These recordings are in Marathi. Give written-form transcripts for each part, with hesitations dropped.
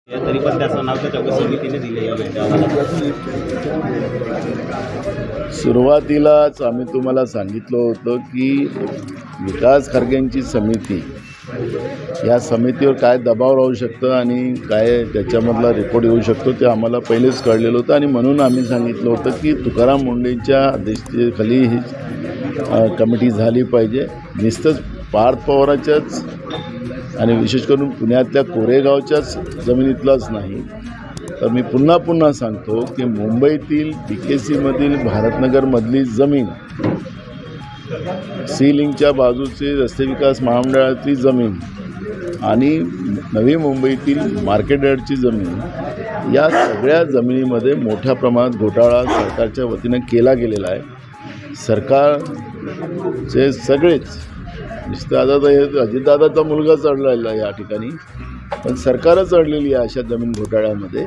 तरी पण त्याचं नाव त्या चौकशी समितीने दिलेलं आहे. सुरुवातीलाच आम्ही तुम्हाला सांगितलं होतं की विकास खारगेंची समिती, या समितीवर काय दबाव राहू शकतं आणि काय त्याच्यामधला रिपोर्ट येऊ शकतो ते आम्हाला पहिलेच कळलेलं होतं. आणि म्हणून आम्ही सांगितलं होतं की तुकाराम मुंढेंच्या अध्यक्षतेखाली ही कमिटी झाली पाहिजे. नुसतंच पार्थ पवाराच्याच आणि विशेष करून पुण्यातल्या कोरेगावच्याच जमिनीतलाच नाही, तर मी पुन्हा सांगतो की मुंबईतील BKCमधील भारतनगरमधली जमीन, सी लिंकच्या बाजूची रस्ते विकास महामंडळाची जमीन आणि नवी मुंबईतील मार्केट यार्डची जमीन, या सगळ्या जमिनीमध्ये मोठ्या प्रमाणात घोटाळा सरकारच्या वतीनं केला गेलेला आहे. सरकारचे सगळेच, नुसतं आता तर अजितदादाचा मुलगा चढलेला आहे या ठिकाणी, पण सरकारच अडलेली आहे अशा जमीन घोटाळ्यामध्ये.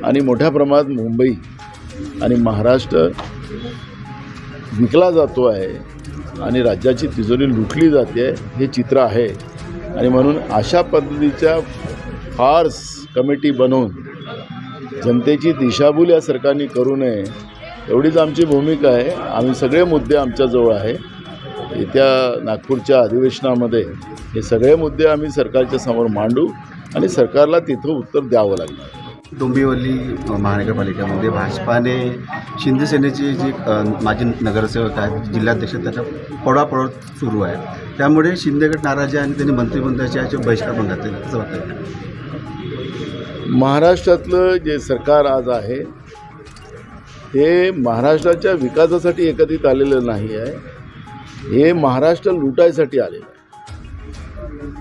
आणि मोठ्या प्रमाणात मुंबई आणि महाराष्ट्र विकला जातो आहे आणि राज्याची तिजोरी लुटली जाते, हे चित्र आहे. आणि म्हणून अशा पद्धतीच्या फार्स कमिटी बनवून जनतेची दिशाभूल या सरकारने करू नये, एवढीच आमची भूमिका आहे. आम्ही सगळे मुद्दे आमच्याजवळ आहे. येत्या नागपूरच्या अधिवेशनामध्ये हे सगळे मुद्दे आम्ही सरकारच्या समोर मांडू आणि सरकारला तिथं उत्तर द्यावं लागणार. डोंबिवली महानगरपालिकेमध्ये भाजपाने शिंदेसेनेचे जे माजी नगरसेवक आहेत, जिल्हाध्यक्ष, त्याचा पळवापळ सुरू आहे. त्यामुळे शिंदेगड नाराज आहे आणि त्यांनी मंत्रिमंडळाचे बहिष्कार पण घातले. कसं वाटतं? महाराष्ट्रातलं जे सरकार आज आहे हे महाराष्ट्राच्या विकासासाठी एकत्रित आलेलं नाही आहे, हे महाराष्ट्र लुटायसाठी आलेलं आहे.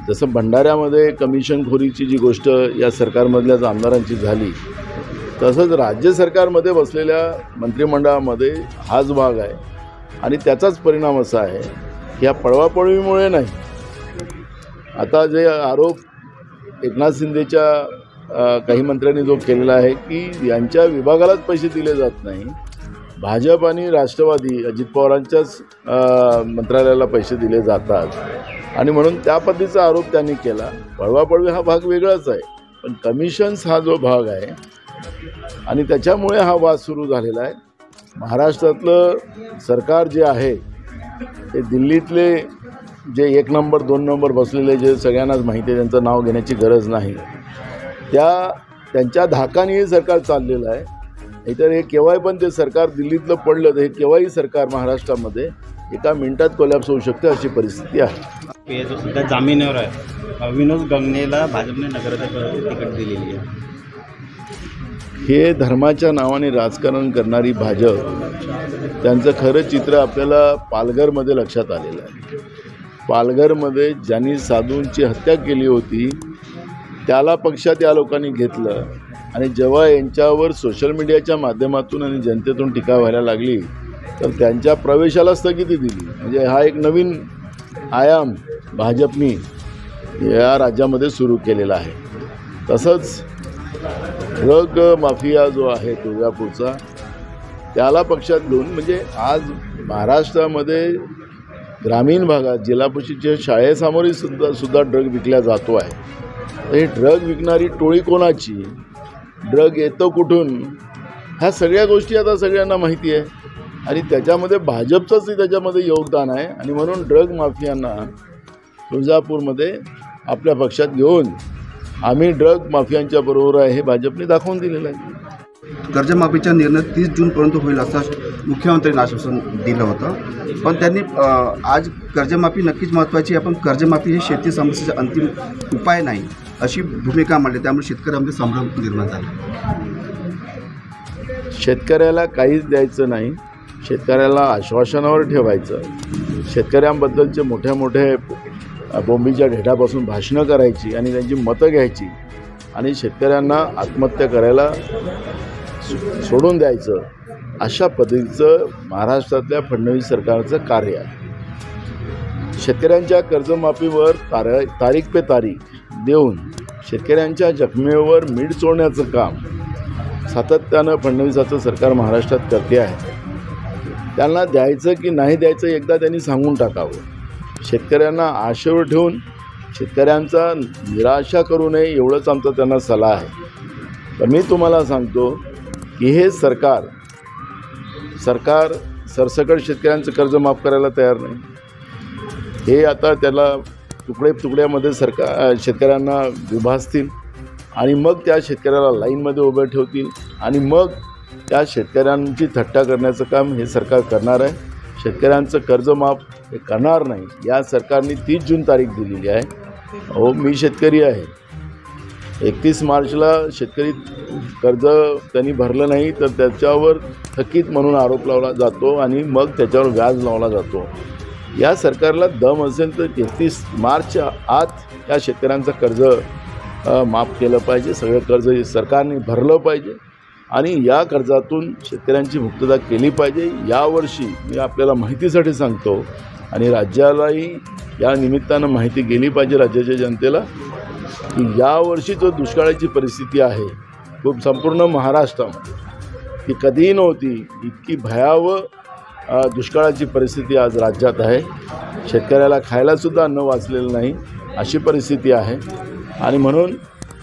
जसं भंडाऱ्यामध्ये कमिशनखोरीची जी गोष्ट या सरकारमधल्याच आमदारांची झाली, तसंच राज्य सरकारमध्ये बसलेल्या मंत्रिमंडळामध्ये हाच भाग आहे. आणि त्याचाच परिणाम असा आहे की या पळवापळवीमुळे नाही. आता जे आरोप एकनाथ शिंदेच्या काही मंत्र्यांनी जो केलेला आहे की यांच्या विभागालाच पैसे दिले जात नाही, भाजप आणि राष्ट्रवादी अजित पवारांच्याच मंत्रालयाला पैसे दिले जातात, आणि म्हणून त्या पद्धतीचा आरोप त्यांनी केला. पळवापळवी हा भाग वेगळाच आहे, पण कमिशन्स हा जो भाग आहे आणि त्याच्यामुळे हा वाद सुरू झालेला आहे. महाराष्ट्रातलं सरकार जे आहे ते दिल्लीतले जे 1 नंबर 2 नंबर बसलेले, जे सगळ्यांनाच माहिती आहे, त्यांचं नाव घेण्याची गरज नाही, त्यांच्या धाकाने हे सरकार चाललेलं आहे. नाहीतर हे केव्हाही पण ते सरकार दिल्लीतलं पडलं तर हे केव्हाही सरकार महाराष्ट्रामध्ये एका मिनिटात कोलॅप्स होऊ शकते, अशी परिस्थिती आहे. जो सध्या जामिनावर आहे विनोद गंगनेला भाजपने नगराध्यक्ष तिकीट दिलेली आहे. हे धर्माच्या नावाने राजकारण करणारी भाजप, त्यांचं खरं चित्र आपल्याला पालघरमध्ये लक्षात आलेलं आहे. पालघरमध्ये ज्यांनी साधूंची हत्या केली होती त्याला पक्षात या लोकांनी घेतलं, आणि जेव्हा यांच्यावर सोशल मीडियाच्या माध्यमातून आणि जनतेतून टीका व्हायला लागली तर त्यांच्या प्रवेशाला स्थगिती दिली. म्हणजे हा एक नवीन आयाम भाजपनी या राज्यामध्ये सुरू केलेला आहे. तसंच ड्रग माफिया जो आहे तुळजापूरचा, त्याला पक्षात घेऊन, म्हणजे आज महाराष्ट्रामध्ये ग्रामीण भागात जिल्हा परिषदेच्या शाळेसमोरही सुद्धा ड्रग विकला जातो आहे. तर ही ड्रग विकणारी टोळी कोणाची, ड्रग येतो कुठून, ह्या सगळ्या गोष्टी आता सगळ्यांना माहिती आहे. आणि त्याच्यामध्ये भाजपचंच त्याच्यामध्ये योगदान आहे. आणि म्हणून ड्रग माफियांना तुळजापूरमध्ये आपल्या पक्षात घेऊन आम्ही ड्रग माफियांच्या बरोबर आहे हे भाजपने दाखवून दिलेलं आहे. कर्जमाफीचा निर्णय 30 जूनपर्यंत होईल असं मुख्यमंत्र्यांनी आश्वासन दिलं होतं, पण त्यांनी आज कर्जमाफी नक्कीच महत्त्वाची आहे, पण कर्जमाफी हे शेती समस्येचा अंतिम उपाय नाही अशी भूमिका मांडली. त्यामुळे शेतकऱ्यांमध्ये संभ्रम निर्माण झाला. शेतकऱ्याला काहीच द्यायचं नाही, शेतकऱ्याला आश्वासनावर ठेवायचं. शेतकऱ्यांबद्दलचे मोठे बोंबीच्या ढेठापासून भाषणं करायची आणि त्यांची मतं घ्यायची आणि शेतकऱ्यांना आत्महत्या करायला सोडून द्यायचं, अशा पद्धतीचं महाराष्ट्रातल्या फडणवीस सरकारचं कार्य आहे. शेतकऱ्यांच्या कर्जमाफीवर तारीख पे तारीख देऊन शेतकऱ्यांच्या जखमेवर मीठ चोळण्याचं काम सातत्यानं फडणवीसाचं सरकार महाराष्ट्रात करते आहे. त्यांना द्यायचं की नाही द्यायचं एकदा त्यांनी सांगून टाकावं. शेतकऱ्यांना आशेवर ठेवून शेतकऱ्यांचा निराशा करू नये एवढंच आमचा त्यांना सल्ला आहे. तर मी तुम्हाला सांगतो की हे सरकार सरसकट शेतकऱ्यांचं कर्ज माफ करायला तयार नाही. हे आता त्याला तुकड्यामध्ये शेतकऱ्यांना विभाजतील आणि मग त्या शेतकऱ्याला लाईनमध्ये उभं ठेवतील आणि मग त्या शेतकऱ्यांची थट्टा करण्याचं काम हे सरकार करणार आहे. शेतकऱ्यांचं कर्ज माफ हे करणार नाही. या सरकारने 30 जून तारीख दिलेली आहे. हो, मी शेतकरी आहे. 31 मार्चला शेतकरी कर्ज त्यांनी भरलं नाही तर त्याच्यावर थकीत म्हणून आरोप लावला जातो आणि मग त्याच्यावर व्याज लावला जातो. या सरकारला दम असेल तर 31 मार्चच्या आत या शेतकऱ्यांचं कर्ज माफ केलं पाहिजे. सगळं कर्ज सरकारने भरलं पाहिजे आणि या कर्जातून शेतकऱ्यांची मुक्तता केली पाहिजे. यावर्षी मी आपल्याला माहितीसाठी सांगतो आणि राज्यालाही या निमित्तानं माहिती गेली पाहिजे राज्याच्या जनतेला की यावर्षी जो दुष्काळाची परिस्थिती आहे खूप संपूर्ण महाराष्ट्रामध्ये ती कधीही नव्हती. इतकी भयावह दुष्काळाची परिस्थिती आज राज्यात आहे. शेतकऱ्याला खायलासुद्धा अन्न वाचलेलं नाही अशी परिस्थिती आहे आणि म्हणून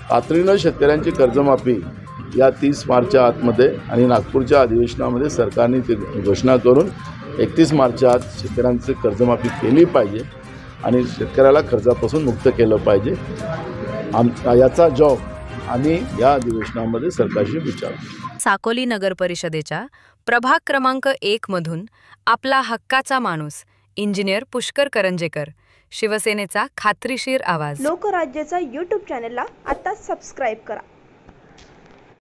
तातडीनं शेतकऱ्यांची कर्जमाफी या 30 मार्चच्या आतमध्ये आणि नागपूरच्या अधिवेशनामध्ये सरकारने ती घोषणा करून 31 मार्चच्या आत शेतकऱ्यांची कर्जमाफी केली पाहिजे आणि शेतकऱ्याला कर्जापासून मुक्त केलं पाहिजे. याचा जॉब आम्ही या अधिवेशनामध्ये सरकारशी विचारू. साकोली नगर परिषदेच्या प्रभाग क्रमांक 1 मधून आपला हक्काचा माणूस इंजिनियर पुष्कर करंजेकर, शिवसेनेचा खात्रीशीर आवाज. लोकराज्याचा YouTube चॅनलला आता सबस्क्राईब करा.